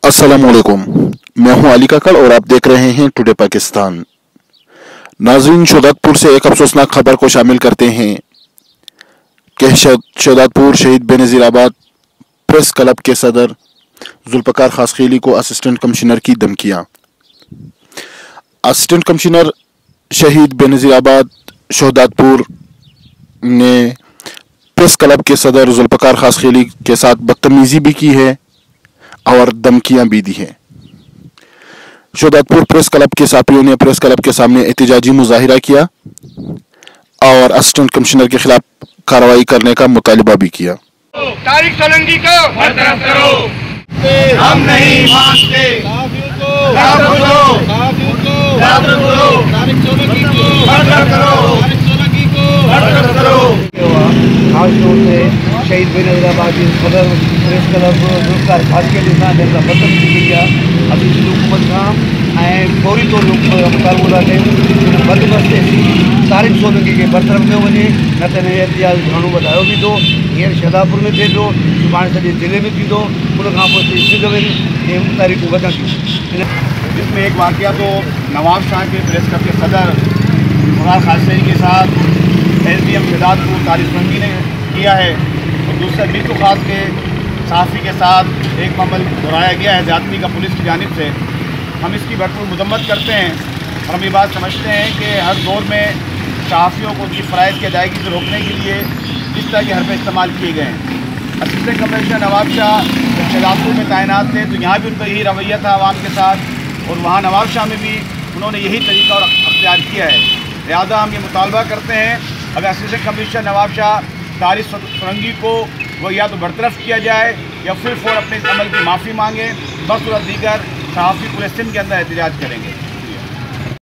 अस्सलामुअलैकुम, मैं हूं अली काकड़ और आप देख रहे हैं टुडे पाकिस्तान। नाज़रीन, शहदादपुर से एक अफसोसनाक खबर को शामिल करते हैं कि शहदादपुर शहीद बेनज़ीराबाद प्रेस क्लब के सदर जुल्फ़िकार खासखेली को असिस्टेंट कमिश्नर की धमकियां। असिस्टेंट कमिश्नर शहीद बेनज़ीराबाद शहदादपुर ने प्रेस क्लब के सदर जुल्फ़िकार खासखेली के साथ बदतमीज़ी भी की है और धमकियां भी दी हैं। शहदादपुर प्रेस क्लब के साथियों ने प्रेस क्लब के सामने एहतजाजी मुजाहिरा किया और असिस्टेंट कमिश्नर के खिलाफ कार्रवाई करने का मुतालिबा भी किया। तारिक सोलंकी को बरतरफ करो, हम नहीं मानते। खास तौर से शहीद बेनज़ीराबाद सदर प्रेस क्लब जुल्फ़िकार खासखेली सां बदतमीज़ी कई आहे। असीं सिंध हुकूमत खां ऐं फौरी तौर मुतालबो था कयूं बंदोबस्त तारिक सोलंकी खे बरतरफ़ कयो वञे, न त हिन एहतिजाज घणो वधायो वेंदो। हींअर शहदादपुर में थिए थो, सुभाणे सॼे ज़िले में थींदो, उन खां पोइ सिंध में तारीख़ूं वधंदियूं। जिसमें एक वाक़या तो नवाब शाह के प्रेस क्लब के सदर जुल्फ़िकार खासखेली के साथ SDM शहदादपुर तारिक सोलंकी ने किया है, और दूसरा बिल्कुल खास के सहाफ़ी के साथ एक मामला दोहराया गया है ज़्यादती का पुलिस की जानिब से। हम इसकी भरपूर मजम्मत करते हैं और हम ये बात समझते हैं कि हर दौर में सहाफ़ियों को उनकी फ़राइज़ की अदायगी से रोकने के लिए इस तरह के हरबे इस्तेमाल किए गए हैं। असिस्टेंट कमिश्नर नवाब शाह जब शहदादपुर में तैनात थे तो यहाँ भी उनका यही रवैया था आवाम के साथ, और वहाँ नवाब शाह में भी उन्होंने यही तरीका और अख्तियार किया है। लिहाजा हम ये मुतालबा करते हैं, अगर असिस्टेंट कमिश्नर नवाब शाह तारिक सोलंकी को वो या तो बरतरफ किया जाए या फिर अपने इस अमल की माफ़ी मांगे, बस और दीगर सहाफ़ी पूरे सिंध के अंदर एहतजाज करेंगे।